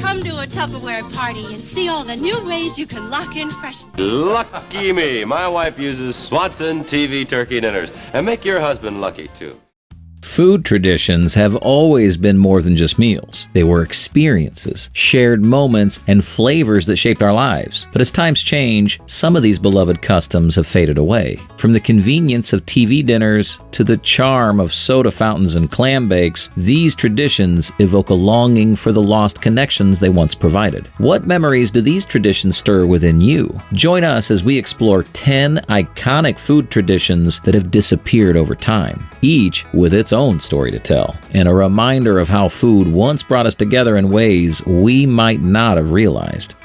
Come to a Tupperware party and see all the new ways you can lock in freshness. Lucky me. My wife uses Swanson TV turkey dinners. And make your husband lucky, too. Food traditions have always been more than just meals. They were experiences, shared moments, and flavors that shaped our lives. But as times change, some of these beloved customs have faded away. From the convenience of TV dinners to the charm of soda fountains and clam bakes, these traditions evoke a longing for the lost connections they once provided. What memories do these traditions stir within you? Join us as we explore 10 iconic food traditions that have disappeared over time, each with its own story to tell, and a reminder of how food once brought us together in ways we might not have realized.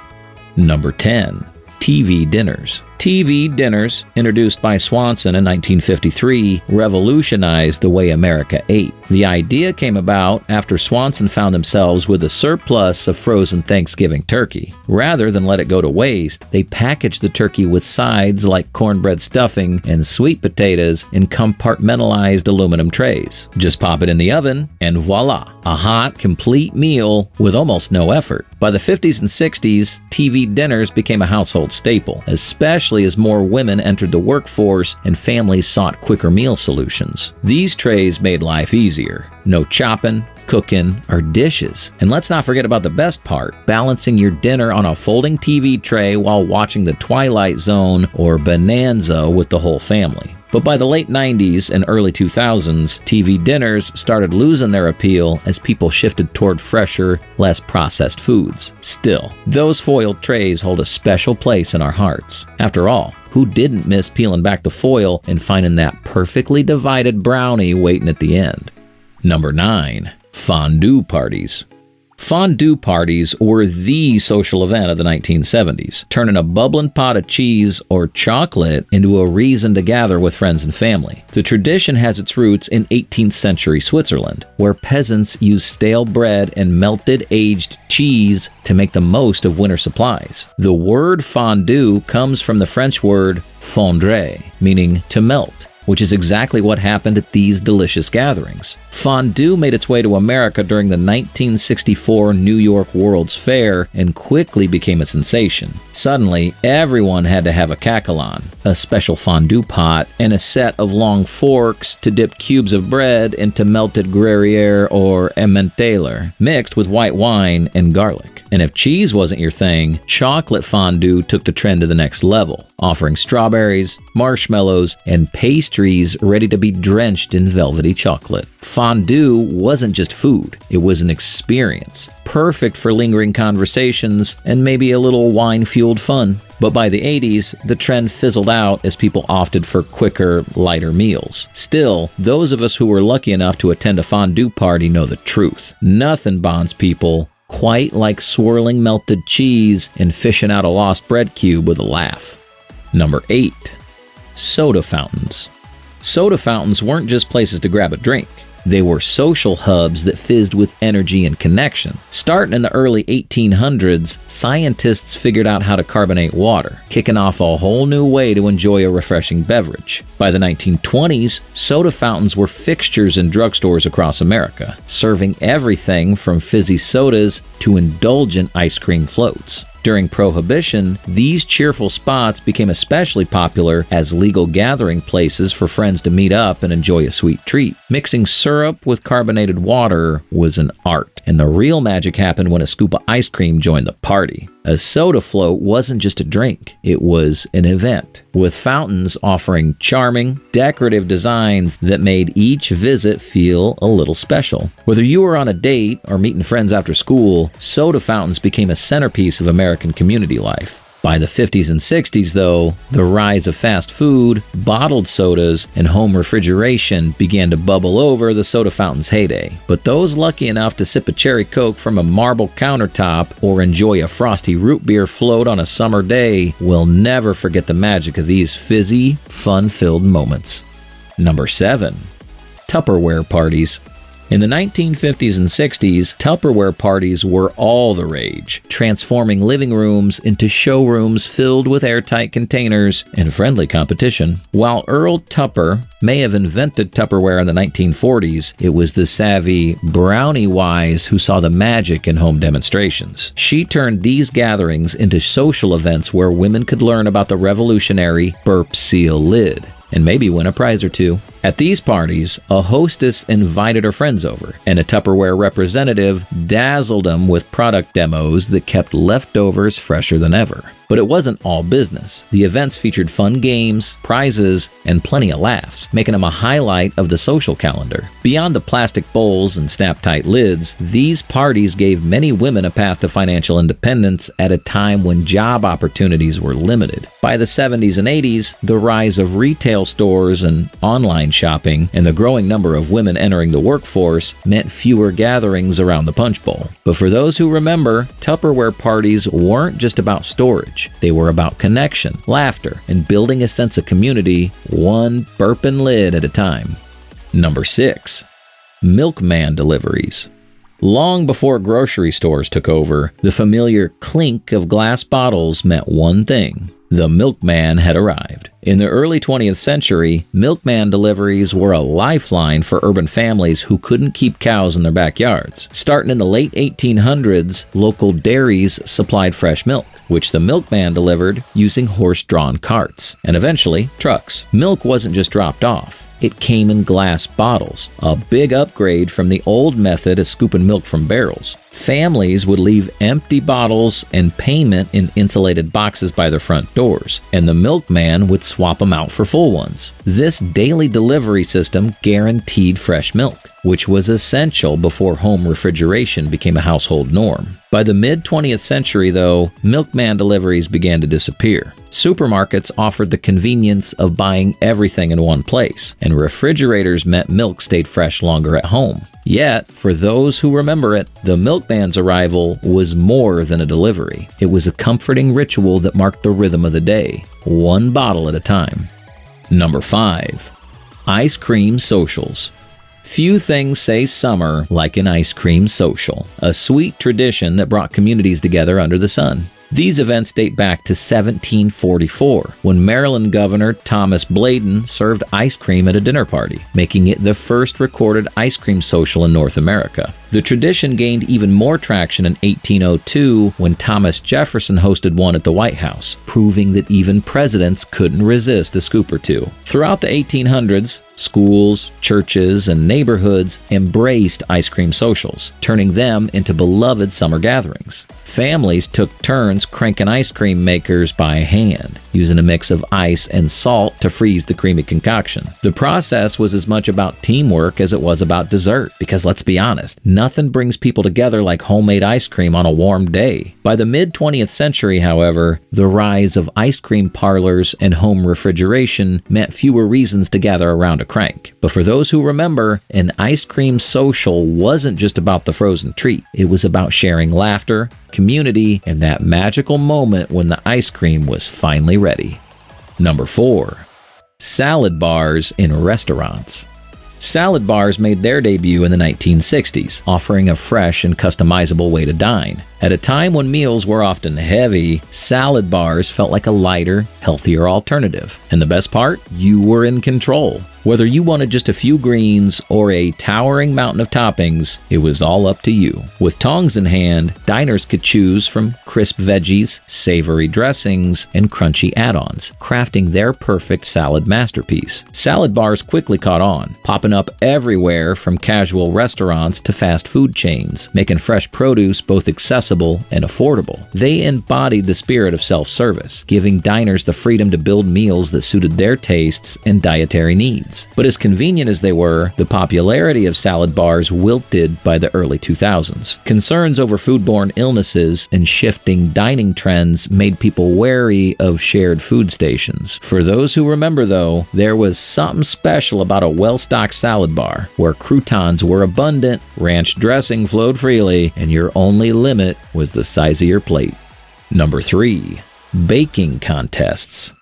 Number 10. TV dinners. TV dinners, introduced by Swanson in 1953, revolutionized the way America ate. The idea came about after Swanson found themselves with a surplus of frozen Thanksgiving turkey. Rather than let it go to waste, they packaged the turkey with sides like cornbread stuffing and sweet potatoes in compartmentalized aluminum trays. Just pop it in the oven, and voila, a hot, complete meal with almost no effort. By the 50s and 60s, TV dinners became a household staple, especially as more women entered the workforce and families sought quicker meal solutions. These trays made life easier. No chopping, cooking, or dishes. And let's not forget about the best part, balancing your dinner on a folding TV tray while watching The Twilight Zone or Bonanza with the whole family. But by the late 90s and early 2000s, TV dinners started losing their appeal as people shifted toward fresher, less processed foods. Still, those foiled trays hold a special place in our hearts. After all, who didn't miss peeling back the foil and finding that perfectly divided brownie waiting at the end? Number 9. Fondue parties. Fondue parties were the social event of the 1970s, turning a bubbling pot of cheese or chocolate into a reason to gather with friends and family. The tradition has its roots in 18th century Switzerland, where peasants used stale bread and melted aged cheese to make the most of winter supplies. The word fondue comes from the French word fondre, meaning to melt, which is exactly what happened at these delicious gatherings. Fondue made its way to America during the 1964 New York World's Fair and quickly became a sensation. Suddenly, everyone had to have a cacalon, a special fondue pot, and a set of long forks to dip cubes of bread into melted Gruyere or Emmentaler, mixed with white wine and garlic. And if cheese wasn't your thing, chocolate fondue took the trend to the next level, offering strawberries, marshmallows, and pastries ready to be drenched in velvety chocolate. Fondue wasn't just food, it was an experience, perfect for lingering conversations and maybe a little wine-fueled fun. But by the 80s, the trend fizzled out as people opted for quicker, lighter meals. Still, those of us who were lucky enough to attend a fondue party know the truth. Nothing bonds people quite like swirling melted cheese and fishing out a lost bread cube with a laugh. Number 8. Soda fountains. Soda fountains weren't just places to grab a drink. They were social hubs that fizzed with energy and connection. Starting in the early 1800s, scientists figured out how to carbonate water, kicking off a whole new way to enjoy a refreshing beverage. By the 1920s, soda fountains were fixtures in drugstores across America, serving everything from fizzy sodas to indulgent ice cream floats. During Prohibition, these cheerful spots became especially popular as legal gathering places for friends to meet up and enjoy a sweet treat. Mixing syrup with carbonated water was an art, and the real magic happened when a scoop of ice cream joined the party. A soda float wasn't just a drink, it was an event, with fountains offering charming, decorative designs that made each visit feel a little special. Whether you were on a date or meeting friends after school, soda fountains became a centerpiece of American community life. By the 50s and 60s, though, the rise of fast food, bottled sodas, and home refrigeration began to bubble over the soda fountain's heyday. But those lucky enough to sip a cherry Coke from a marble countertop or enjoy a frosty root beer float on a summer day will never forget the magic of these fizzy, fun-filled moments. Number 7. Tupperware parties. In the 1950s and 60s, Tupperware parties were all the rage, transforming living rooms into showrooms filled with airtight containers and friendly competition. While Earl Tupper may have invented Tupperware in the 1940s, it was the savvy Brownie Wise who saw the magic in home demonstrations. She turned these gatherings into social events where women could learn about the revolutionary burp seal lid and maybe win a prize or two. At these parties, a hostess invited her friends over, and a Tupperware representative dazzled them with product demos that kept leftovers fresher than ever. But it wasn't all business. The events featured fun games, prizes, and plenty of laughs, making them a highlight of the social calendar. Beyond the plastic bowls and snap-tight lids, these parties gave many women a path to financial independence at a time when job opportunities were limited. By the 70s and 80s, the rise of retail stores and online shopping and the growing number of women entering the workforce meant fewer gatherings around the punch bowl. But for those who remember, Tupperware parties weren't just about storage. They were about connection, laughter, and building a sense of community, one burping lid at a time. Number 6. Milkman deliveries. Long before grocery stores took over, the familiar clink of glass bottles meant one thing: the milkman had arrived. In the early 20th century, milkman deliveries were a lifeline for urban families who couldn't keep cows in their backyards. Starting in the late 1800s, local dairies supplied fresh milk, which the milkman delivered using horse-drawn carts, and eventually trucks. Milk wasn't just dropped off. It came in glass bottles, a big upgrade from the old method of scooping milk from barrels. Families would leave empty bottles and payment in insulated boxes by their front doors, and the milkman would swap them out for full ones. This daily delivery system guaranteed fresh milk, which was essential before home refrigeration became a household norm. By the mid-20th century, though, milkman deliveries began to disappear. Supermarkets offered the convenience of buying everything in one place, and refrigerators meant milk stayed fresh longer at home. Yet, for those who remember it, the milkman's arrival was more than a delivery. It was a comforting ritual that marked the rhythm of the day, one bottle at a time. Number 5. Ice cream socials. Few things say summer like an ice cream social, a sweet tradition that brought communities together under the sun. These events date back to 1744, when Maryland Governor Thomas Bladen served ice cream at a dinner party, making it the first recorded ice cream social in North America. The tradition gained even more traction in 1802 when Thomas Jefferson hosted one at the White House, proving that even presidents couldn't resist a scoop or two. Throughout the 1800s, schools, churches, and neighborhoods embraced ice cream socials, turning them into beloved summer gatherings. Families took turns cranking ice cream makers by hand, using a mix of ice and salt to freeze the creamy concoction. The process was as much about teamwork as it was about dessert, because let's be honest, nothing brings people together like homemade ice cream on a warm day. By the mid-20th century, however, the rise of ice cream parlors and home refrigeration meant fewer reasons to gather around a crank. But for those who remember, an ice cream social wasn't just about the frozen treat. It was about sharing laughter, community, and that magical moment when the ice cream was finally ready. Number 4. Salad bars in restaurants. Salad bars made their debut in the 1960s, offering a fresh and customizable way to dine. At a time when meals were often heavy, salad bars felt like a lighter, healthier alternative. And the best part? You were in control. Whether you wanted just a few greens or a towering mountain of toppings, it was all up to you. With tongs in hand, diners could choose from crisp veggies, savory dressings, and crunchy add-ons, crafting their perfect salad masterpiece. Salad bars quickly caught on, popping up everywhere from casual restaurants to fast food chains, making fresh produce both accessible and affordable. They embodied the spirit of self-service, giving diners the freedom to build meals that suited their tastes and dietary needs. But as convenient as they were, the popularity of salad bars wilted by the early 2000s. Concerns over foodborne illnesses and shifting dining trends made people wary of shared food stations. For those who remember, though, there was something special about a well-stocked salad bar, where croutons were abundant, ranch dressing flowed freely, and your only limit was the size of your plate. Number 3. Baking contests.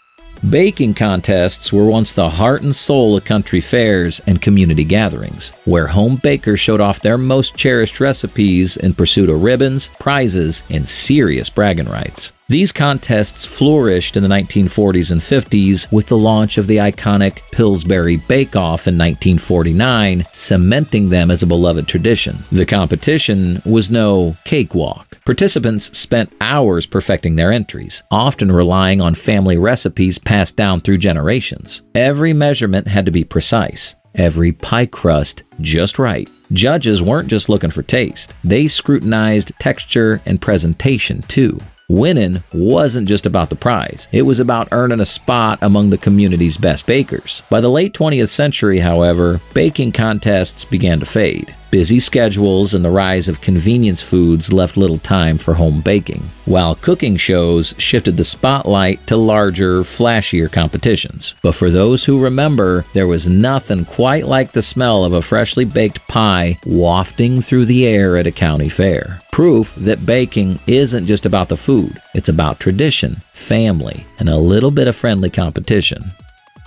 Baking contests were once the heart and soul of country fairs and community gatherings, where home bakers showed off their most cherished recipes in pursuit of ribbons, prizes, and serious bragging rights. These contests flourished in the 1940s and 50s with the launch of the iconic Pillsbury Bake Off in 1949, cementing them as a beloved tradition. The competition was no cakewalk. Participants spent hours perfecting their entries, often relying on family recipes passed down through generations. Every measurement had to be precise, every pie crust just right. Judges weren't just looking for taste. They scrutinized texture and presentation too. Winning wasn't just about the prize. It was about earning a spot among the community's best bakers. By the late 20th century, however, baking contests began to fade. Busy schedules and the rise of convenience foods left little time for home baking, while cooking shows shifted the spotlight to larger, flashier competitions. But for those who remember, there was nothing quite like the smell of a freshly baked pie wafting through the air at a county fair. Proof that baking isn't just about the food. It's about tradition, family, and a little bit of friendly competition.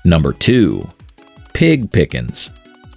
Number 2. Pig pickins.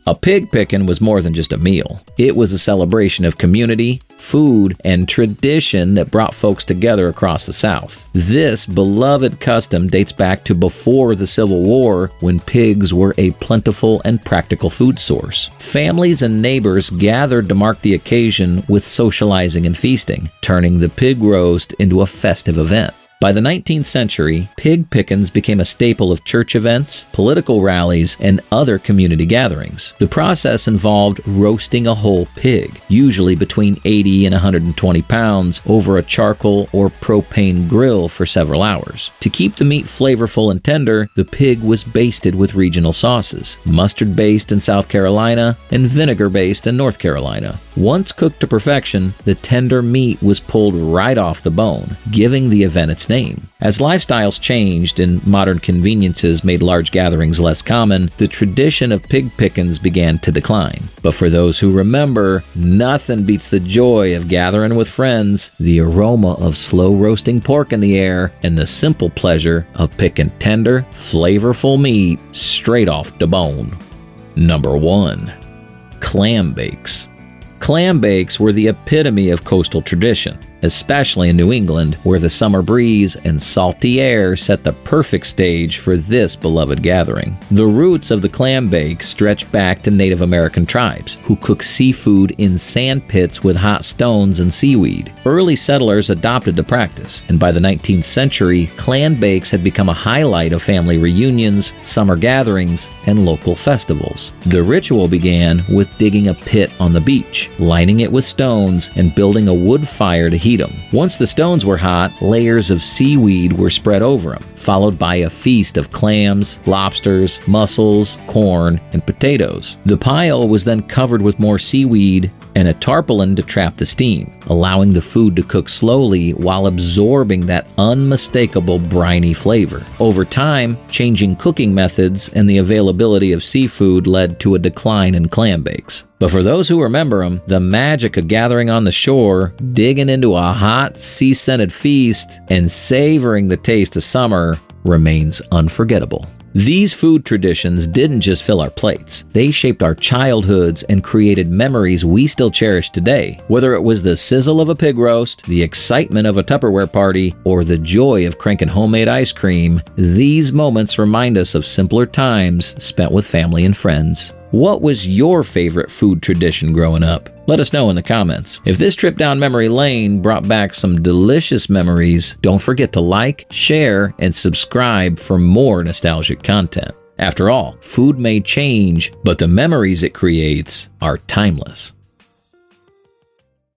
A pig pickin' was more than just a meal. It was a celebration of community, food, and tradition that brought folks together across the South. This beloved custom dates back to before the Civil War, when pigs were a plentiful and practical food source. Families and neighbors gathered to mark the occasion with socializing and feasting, turning the pig roast into a festive event. By the 19th century, pig pickins became a staple of church events, political rallies, and other community gatherings. The process involved roasting a whole pig, usually between 80 and 120 pounds, over a charcoal or propane grill for several hours. To keep the meat flavorful and tender, the pig was basted with regional sauces, mustard-based in South Carolina and vinegar-based in North Carolina. Once cooked to perfection, the tender meat was pulled right off the bone, giving the event its name. As lifestyles changed and modern conveniences made large gatherings less common, the tradition of pig pickins began to decline. But for those who remember, nothing beats the joy of gathering with friends, the aroma of slow roasting pork in the air, and the simple pleasure of picking tender, flavorful meat straight off the bone. Number 1. Clam bakes. Clam bakes were the epitome of coastal tradition, especially in New England, where the summer breeze and salty air set the perfect stage for this beloved gathering. The roots of the clam bake stretch back to Native American tribes, who cooked seafood in sand pits with hot stones and seaweed. Early settlers adopted the practice, and by the 19th century, clam bakes had become a highlight of family reunions, summer gatherings, and local festivals. The ritual began with digging a pit on the beach, lining it with stones, and building a wood fire to heat them. Once the stones were hot, layers of seaweed were spread over them, followed by a feast of clams, lobsters, mussels, corn, and potatoes. The pile was then covered with more seaweed and a tarpaulin to trap the steam, allowing the food to cook slowly while absorbing that unmistakable briny flavor. Over time, changing cooking methods and the availability of seafood led to a decline in clam bakes. But for those who remember them, the magic of gathering on the shore, digging into a hot, sea-scented feast, and savoring the taste of summer remains unforgettable. These food traditions didn't just fill our plates. They shaped our childhoods and created memories we still cherish today. Whether it was the sizzle of a pig roast, the excitement of a Tupperware party, or the joy of cranking homemade ice cream, these moments remind us of simpler times spent with family and friends. What was your favorite food tradition growing up? Let us know in the comments. If this trip down memory lane brought back some delicious memories, don't forget to like, share, and subscribe for more nostalgic content. After all, food may change, but the memories it creates are timeless.